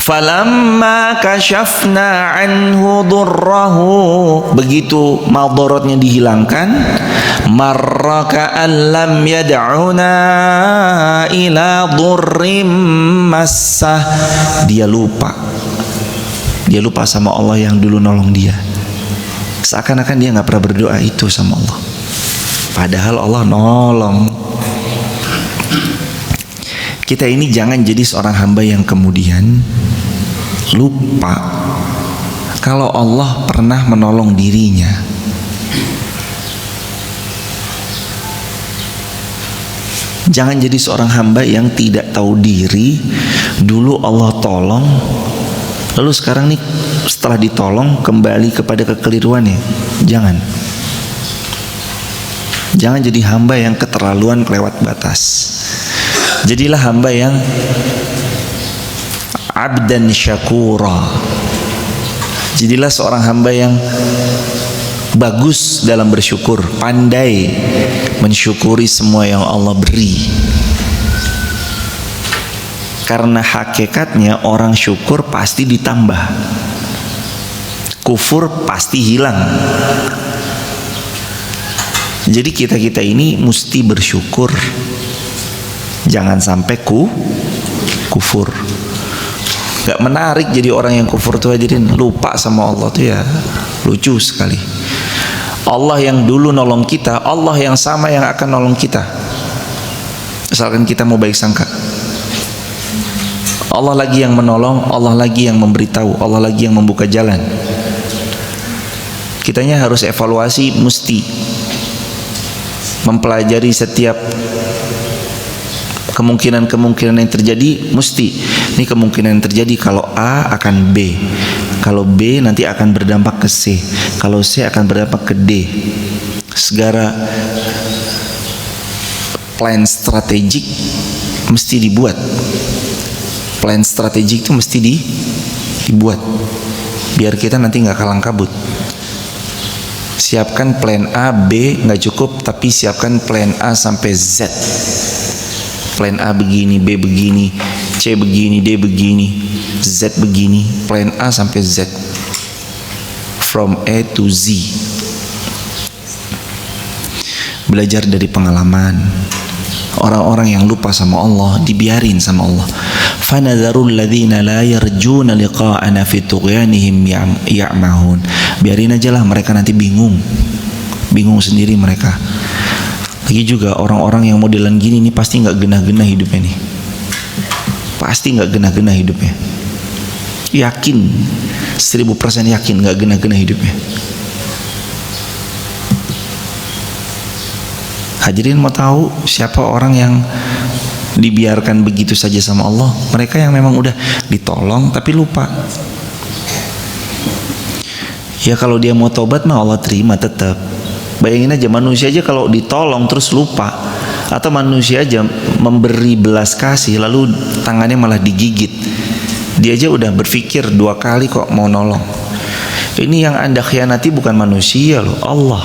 Falamma kashafna anhu durrahu, begitu madaratnya dihilangkan, marra ka'an lam yad'una ila durrim massah, dia lupa sama Allah yang dulu nolong dia. Seakan-akan dia nggak pernah berdoa itu sama Allah, padahal Allah nolong. Kita ini jangan jadi seorang hamba yang kemudian lupa kalau Allah pernah menolong dirinya. Jangan jadi seorang hamba yang tidak tahu diri, dulu Allah tolong, lalu sekarang nih setelah ditolong kembali kepada kekeliruannya. Jangan jadi hamba yang keterlaluan kelewat batas. Jadilah hamba yang abdan syakura. Jadilah seorang hamba yang bagus dalam bersyukur, pandai mensyukuri semua yang Allah beri. Karena hakikatnya orang syukur pasti ditambah, kufur pasti hilang. Jadi kita ini mesti bersyukur, jangan sampai kufur. Gak menarik jadi orang yang kufur tuh, hadirin. Lupa sama Allah tuh ya lucu sekali. Allah yang dulu nolong kita, Allah yang sama yang akan nolong kita, asalkan kita mau baik sangka. Allah lagi yang menolong, Allah lagi yang memberitahu, Allah lagi yang membuka jalan. Kitanya harus evaluasi, mesti mempelajari setiap kemungkinan yang terjadi. Mesti ini kemungkinan yang terjadi, kalau A akan B, kalau B nanti akan berdampak ke C, kalau C akan berdampak ke D. Segala plan strategik mesti dibuat. Plan strategik itu mesti dibuat biar kita nanti nggak kalang kabut. Siapkan plan A, B nggak cukup, tapi siapkan plan A sampai Z. Plan A begini, B begini, C begini, D begini, Z begini. Plan A sampai Z, from A to Z. Belajar dari pengalaman orang-orang yang lupa sama Allah, dibiarin sama Allah. Fanadharul ladzina la yarjuna liqa'ana fi tughyanihim ya'mahun. Biarin aja lah, mereka nanti bingung sendiri mereka. Lagi juga orang-orang yang modelan gini nih pasti nggak genah-genah hidupnya nih, pasti nggak genah-genah hidupnya. Yakin 1000% yakin nggak genah-genah hidupnya. Hadirin mau tahu siapa orang yang dibiarkan begitu saja sama Allah? Mereka yang memang udah ditolong tapi lupa. Ya kalau dia mau tobat mah Allah terima tetap. Bayangin aja, manusia aja kalau ditolong terus lupa, atau manusia aja memberi belas kasih lalu tangannya malah digigit, dia aja udah berpikir 2 kali kok mau nolong. Ini yang Anda khianati bukan manusia loh, Allah.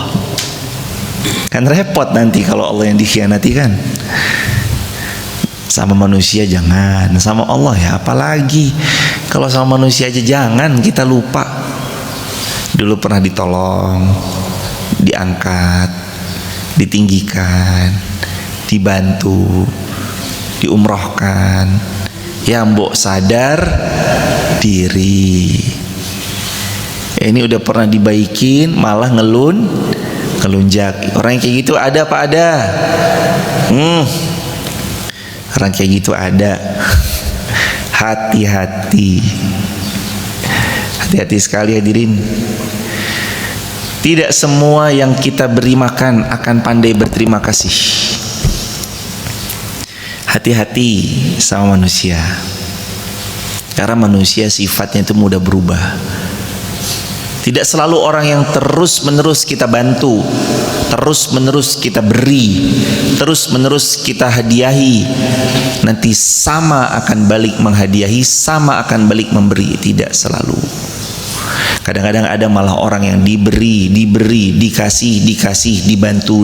Kan repot nanti kalau Allah yang dikhianati kan. Sama manusia jangan, sama Allah ya apalagi. Kalau sama manusia aja jangan, kita lupa. Dulu pernah ditolong, diangkat, ditinggikan, dibantu, diumrohkan. Ya mbok sadar diri. Ini udah pernah dibaikin malah ngelunjak. Orang yang kayak gitu ada apa ada? Orang kayak gitu ada. Hati-hati. Hati-hati sekali hadirin. Tidak semua yang kita beri makan akan pandai berterima kasih. Hati-hati sama manusia. Karena manusia sifatnya itu mudah berubah. Tidak selalu orang yang terus-menerus kita bantu, terus-menerus kita beri, terus-menerus kita hadiahi, nanti sama akan balik menghadiahi, sama akan balik memberi. Tidak selalu. Kadang-kadang ada malah orang yang diberi, dikasih, dibantu,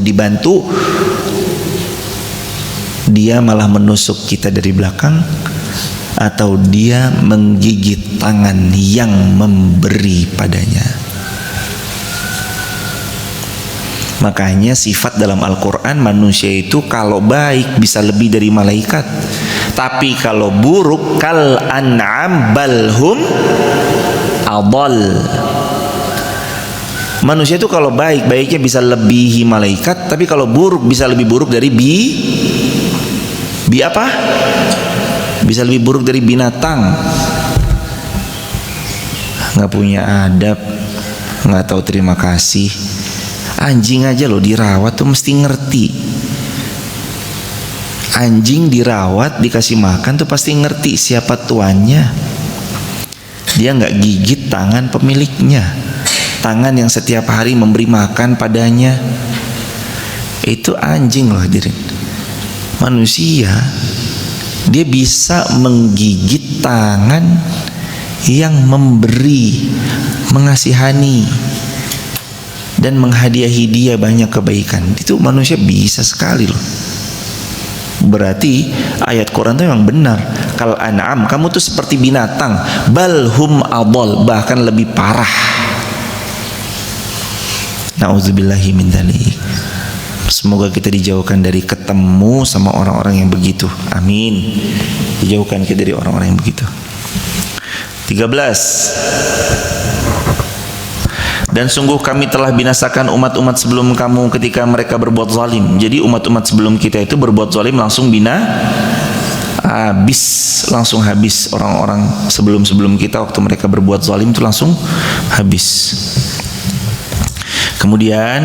dia malah menusuk kita dari belakang, atau dia menggigit tangan yang memberi padanya. Makanya sifat dalam Al-Quran, manusia itu kalau baik bisa lebih dari malaikat, tapi kalau buruk kal an'am balhum adall. Manusia itu kalau baik, baiknya bisa lebihi malaikat, tapi kalau buruk bisa lebih buruk dari apa? Bisa lebih buruk dari binatang. Nggak punya adab, nggak tahu terima kasih. Anjing aja loh dirawat tuh mesti ngerti. Anjing dirawat, dikasih makan tuh pasti ngerti siapa tuannya. Dia nggak gigit tangan pemiliknya, tangan yang setiap hari memberi makan padanya. Itu anjing loh hadirin. Manusia dia bisa menggigit tangan yang memberi, mengasihani, dan menghadiahi dia banyak kebaikan. Itu manusia bisa sekali loh. Berarti ayat Quran itu memang benar. Kal an'am, kamu tuh seperti binatang. Balhum adall, bahkan lebih parah. Nauzubillahi min dzalik. Semoga kita dijauhkan dari ketemu sama orang-orang yang begitu. Amin. Dijauhkan kita dari orang-orang yang begitu. 13. Dan sungguh kami telah binasakan umat-umat sebelum kamu ketika mereka berbuat zalim. Jadi umat-umat sebelum kita itu berbuat zalim langsung langsung habis. Orang-orang sebelum kita waktu mereka berbuat zalim itu langsung habis. Kemudian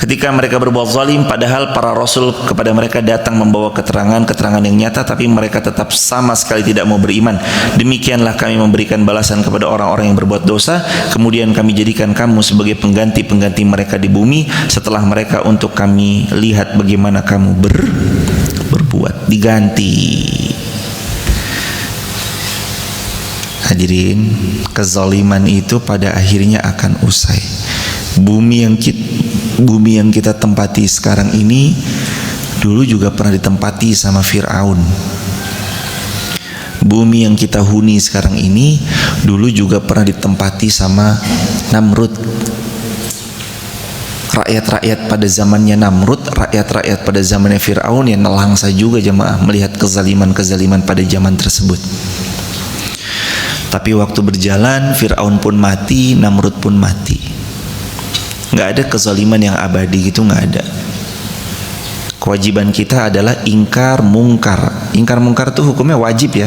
ketika mereka berbuat zalim, padahal para rasul kepada mereka datang membawa keterangan yang nyata, tapi mereka tetap sama sekali tidak mau beriman. Demikianlah kami memberikan balasan kepada orang-orang yang berbuat dosa. Kemudian kami jadikan kamu sebagai pengganti mereka di bumi setelah mereka, untuk kami lihat bagaimana kamu berbuat. Diganti. Hadirin, kezaliman itu pada akhirnya akan usai. Bumi yang kita tempati sekarang ini dulu juga pernah ditempati sama Fir'aun. Bumi yang kita huni sekarang ini dulu juga pernah ditempati sama Namrud. Rakyat-rakyat pada zamannya Namrud, rakyat-rakyat pada zamannya Fir'aun yang nelangsa juga jemaah melihat kezaliman-kezaliman pada zaman tersebut. Tapi waktu berjalan, Fir'aun pun mati, Namrud pun mati. Nggak ada kezaliman yang abadi gitu, nggak ada. Kewajiban kita adalah ingkar mungkar. Ingkar mungkar itu hukumnya wajib ya.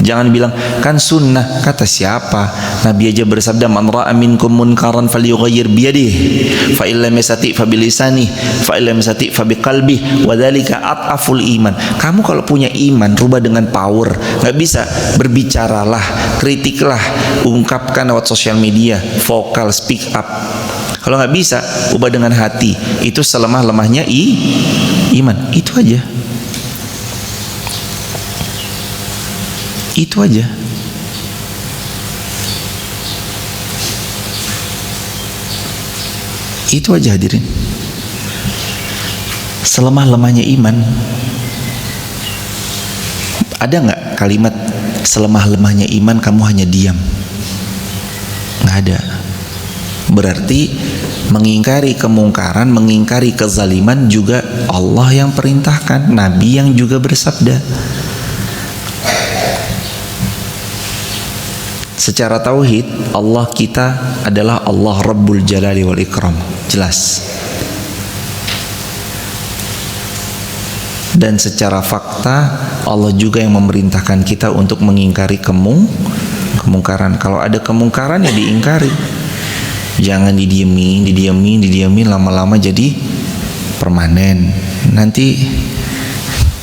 Jangan bilang kan sunnah. Kata siapa? Nabi aja bersabda, man ra'a minkum munkaran falyughayyir biyadihi, fa illam yastati' fa bilisanihi, fa illam yastati' fa biqalbihi, wa dzalika at'aful iman. Kamu kalau punya iman, rubah dengan power. Nggak bisa, berbicaralah, kritiklah, ungkapkan lewat sosial media, vokal, speak up. Kalau nggak bisa, ubah dengan hati. Itu selemah-lemahnya iman. Itu aja. Itu aja. Itu aja hadirin. Selemah-lemahnya iman. Ada nggak kalimat selemah-lemahnya iman kamu hanya diam? Nggak ada. Berarti mengingkari kemungkaran, mengingkari kezaliman juga Allah yang perintahkan, Nabi yang juga bersabda. Secara tauhid, Allah kita adalah Allah Rabbul Jalali wal Ikram. Jelas. Dan secara fakta Allah juga yang memerintahkan kita untuk mengingkari kemungkaran. Kalau ada kemungkaran ya diingkari. Jangan didiemin, lama-lama jadi permanen. Nanti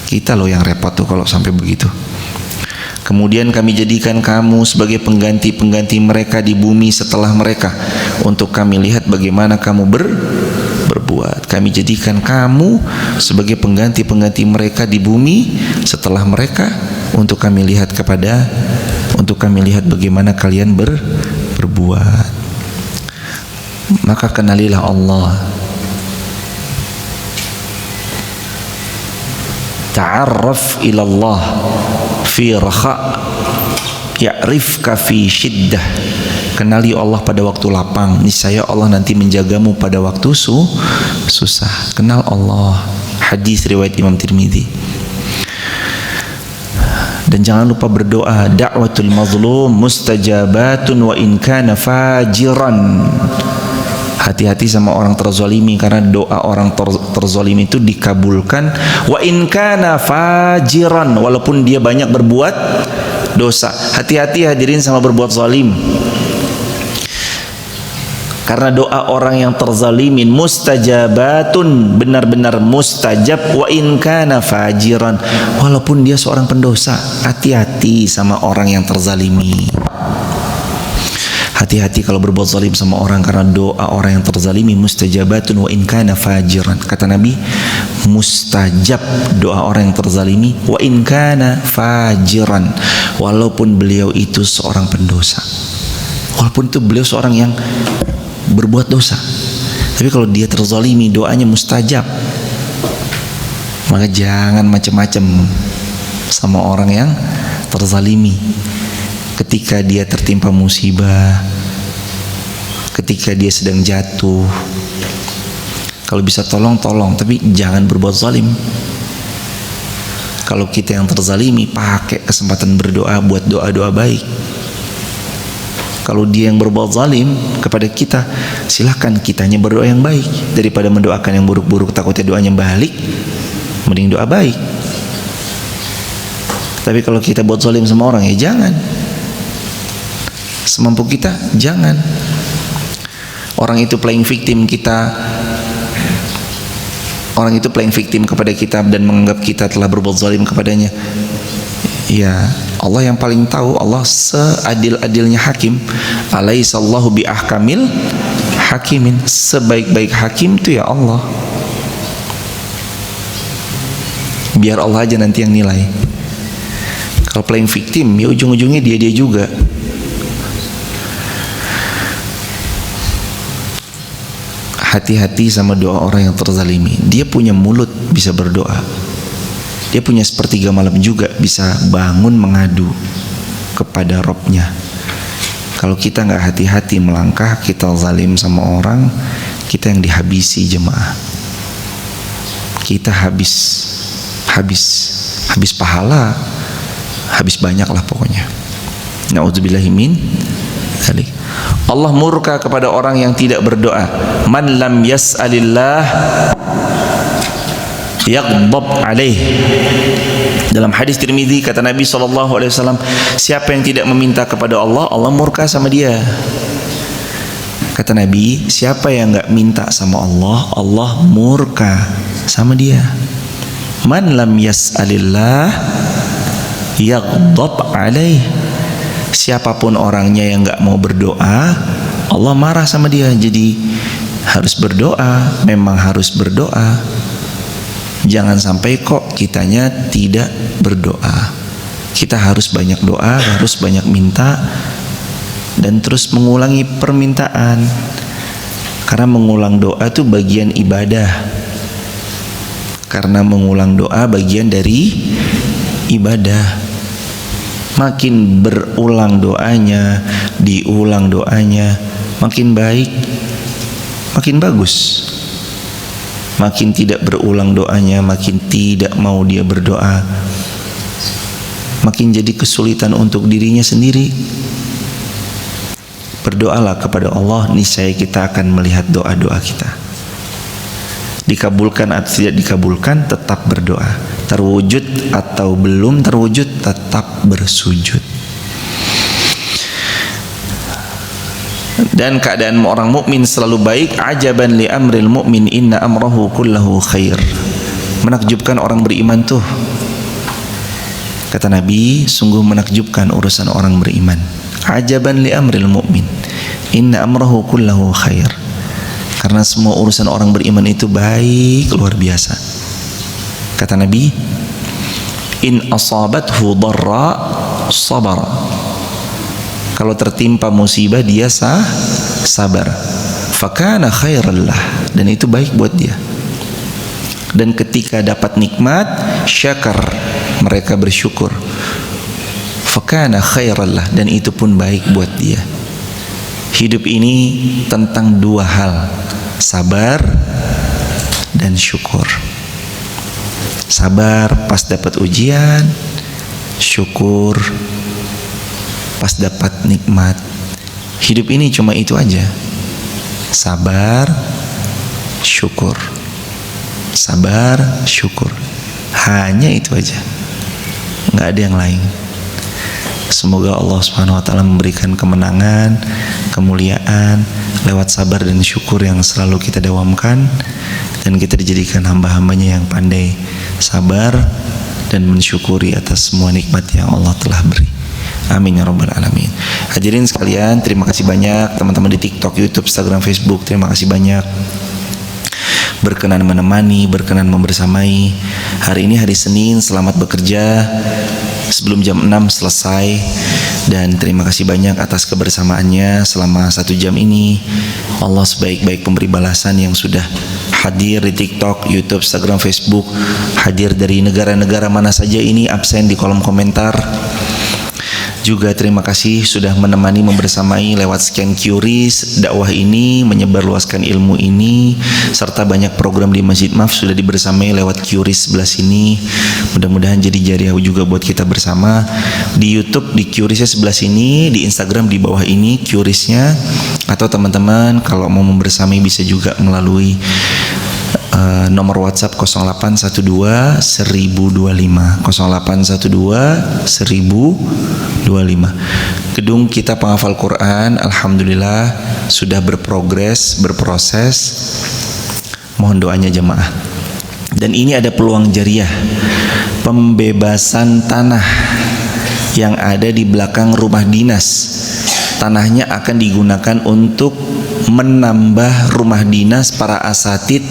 kita loh yang repot tuh kalau sampai begitu. Kemudian kami jadikan kamu sebagai pengganti-pengganti mereka di bumi setelah mereka, untuk kami lihat bagaimana kamu berbuat. Kami jadikan kamu sebagai pengganti-pengganti mereka di bumi setelah mereka, untuk kami lihat bagaimana kalian berbuat. Maka kenalilah Allah. Ta'arraf ilallah fi rakha ya'rifka fi shiddah. Kenali Allah pada waktu lapang, niscaya Allah nanti menjagamu pada waktu susah. Kenal Allah. Hadis riwayat Imam Tirmidzi. Dan jangan lupa berdoa. Da'watul mazlum mustajabatun wa in kana fajiran. Hati-hati sama orang terzalimi, karena doa orang terzalimi itu dikabulkan. Wa in kana fajiran, walaupun dia banyak berbuat dosa. Hati-hati hadirin sama berbuat zalim, karena doa orang yang terzalimin mustajabatun, benar-benar mustajab. Wa in kana fajiran, walaupun dia seorang pendosa. Hati-hati sama orang yang terzalimi. Hati-hati kalau berbuat zalim sama orang, karena doa orang yang terzalimi mustajabatun wa in kana fajiran. Kata Nabi, mustajab doa orang yang terzalimi wa in kana fajiran, walaupun beliau itu seorang pendosa, walaupun itu beliau seorang yang berbuat dosa. Tapi kalau dia terzalimi, doanya mustajab. Maka jangan macam-macam sama orang yang terzalimi. Ketika dia tertimpa musibah, ketika dia sedang jatuh, kalau bisa tolong, tapi jangan berbuat zalim. Kalau kita yang terzalimi, pakai kesempatan berdoa, buat doa-doa baik. Kalau dia yang berbuat zalim kepada kita, silakan kitanya berdoa yang baik. Daripada mendoakan yang buruk-buruk, takutnya doanya balik, mending doa baik. Tapi kalau kita buat zalim sama orang, ya jangan. Semampu kita, jangan. Orang itu playing victim kita, orang itu playing victim kepada kita dan menganggap kita telah berbuat zalim kepadanya. Ya, Allah yang paling tahu. Allah seadil-adilnya hakim. Alaihissallahu biahkamil hakimin. Sebaik-baik hakim itu ya Allah. Biar Allah aja nanti yang nilai. Kalau playing victim, ya ujung-ujungnya dia juga. Hati-hati sama doa orang yang terzalimi. Dia punya mulut bisa berdoa, dia punya sepertiga malam juga bisa bangun mengadu kepada Robnya. Kalau kita nggak hati-hati melangkah, kita zalim sama orang, kita yang dihabisi jemaah. Kita habis pahala, habis banyak lah pokoknya. Na'udzubillahi min dzalik. Allah murka kepada orang yang tidak berdoa. Man lam yas'alillah yaghdab alaih. Dalam hadis Tirmidzi kata Nabi SAW, siapa yang tidak meminta kepada Allah, Allah murka sama dia. Kata Nabi, siapa yang enggak minta sama Allah, Allah murka sama dia. Man lam yas'alillah yaghdab alaih. Siapapun orangnya yang enggak mau berdoa, Allah marah sama dia. Jadi harus berdoa, memang harus berdoa. Jangan sampai kok kitanya tidak berdoa. Kita harus banyak doa, harus banyak minta, dan terus mengulangi permintaan. Karena mengulang doa itu bagian ibadah. Karena mengulang doa bagian dari ibadah. Makin berulang doanya, diulang doanya, makin baik, makin bagus. Makin tidak berulang doanya, makin tidak mau dia berdoa, makin jadi kesulitan untuk dirinya sendiri. Berdoalah kepada Allah, niscaya kita akan melihat doa-doa kita. Dikabulkan atau tidak dikabulkan, tetap berdoa. terwujud atau belum terwujud, tetap bersujud. Dan keadaan orang mukmin selalu baik. Ajaban li amril mu'min inna amrahu kullahu khair. Menakjubkan orang beriman tuh, kata Nabi, sungguh menakjubkan urusan orang beriman. Ajaban li amril mu'min inna amrahu kullahu khair. Karena semua urusan orang beriman itu baik luar biasa. Kata Nabi, in asabathu dharra sabara. Kalau tertimpa musibah dia sabar. Fakana khairan lah, dan itu baik buat dia. Dan ketika dapat nikmat, syakar, mereka bersyukur. Fakana khairan lah, dan itu pun baik buat dia. Hidup ini tentang dua hal, sabar dan syukur. Sabar pas dapat ujian, syukur pas dapat nikmat. Hidup ini cuma itu aja, sabar, syukur. Sabar, syukur, hanya itu aja, nggak ada yang lain. Semoga Allah Subhanahu wa Ta'ala memberikan kemenangan, kemuliaan lewat sabar dan syukur yang selalu kita dawamkan, dan kita dijadikan hamba-hambanya yang pandai sabar dan mensyukuri atas semua nikmat yang Allah telah beri. Amin ya rabbal alamin. Hadirin sekalian, terima kasih banyak teman-teman di TikTok, YouTube, Instagram, Facebook. Terima kasih banyak berkenan menemani, berkenan membersamai. Hari ini hari Senin, selamat bekerja sebelum jam 6 selesai. Dan terima kasih banyak atas kebersamaannya selama 1 jam ini. Allah sebaik-baik pemberi balasan yang sudah hadir di TikTok, YouTube, Instagram, Facebook, hadir dari negara-negara mana saja ini, absen di kolom komentar. Juga terima kasih sudah menemani, membersamai lewat Scan QRIS dakwah ini, menyebarluaskan ilmu ini, serta banyak program di Masjid Maf sudah dibersamai lewat QRIS sebelah sini. Mudah-mudahan jadi jariah juga buat kita bersama. Di YouTube di QRISnya sebelah sini, di Instagram di bawah ini QRISnya. Atau teman-teman kalau mau membersamai bisa juga melalui nomor WhatsApp 0812 1025 0812 1025. Gedung kita penghafal Quran alhamdulillah sudah berproses. Mohon doanya jemaah. Dan ini ada peluang jariah, pembebasan tanah yang ada di belakang rumah dinas. Tanahnya akan digunakan untuk menambah rumah dinas para asatid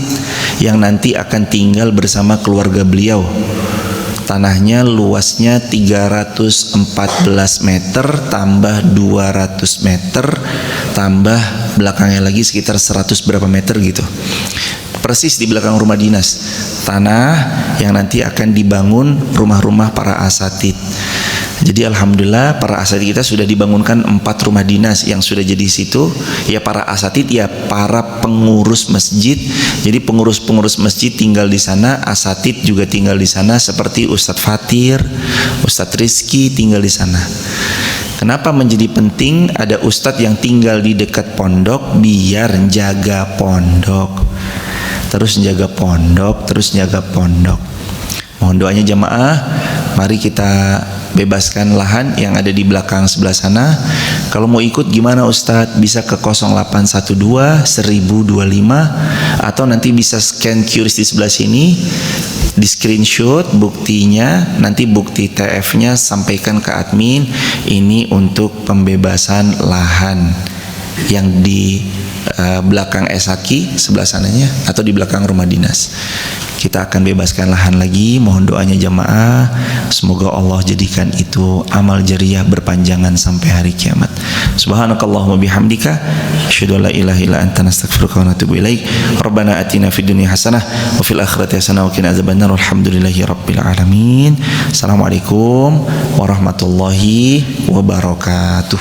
yang nanti akan tinggal bersama keluarga beliau. Tanahnya luasnya 314 meter tambah 200 meter tambah belakangnya lagi sekitar 100 berapa meter gitu. Persis di belakang rumah dinas, tanah yang nanti akan dibangun rumah-rumah para asatid. Jadi alhamdulillah para asatid kita sudah dibangunkan 4 rumah dinas yang sudah jadi situ. Ya para asatid, ya para pengurus masjid. Jadi pengurus-pengurus masjid tinggal di sana, asatid juga tinggal di sana, seperti Ustadz Fatir, Ustadz Rizky tinggal di sana. Kenapa menjadi penting ada ustadz yang tinggal di dekat pondok? Biar jaga pondok, terus jaga pondok, terus jaga pondok. Mohon doanya jamaah. Mari kita bebaskan lahan yang ada di belakang sebelah sana. Kalau mau ikut gimana Ustadz? Bisa ke 0812 1025 atau nanti bisa scan QRIS di sebelah sini, di screenshot buktinya, nanti bukti TF-nya sampaikan ke admin. Ini untuk pembebasan lahan yang di belakang Esaki sebelah sananya atau di belakang rumah dinas. Kita akan bebaskan lahan lagi. Mohon doanya jamaah, semoga Allah jadikan itu amal jariah berpanjangan sampai hari kiamat. Subhanakallahumma bihamdika asyhadu an la ilaha illa anta nastaghfiruka wa natubu ilaik. Rabbana atina fid dunya hasanah wa fil akhirati hasanah wa qina adzabannar. Walhamdulillahi rabbil alamin. Assalamualaikum warahmatullahi wabarakatuh.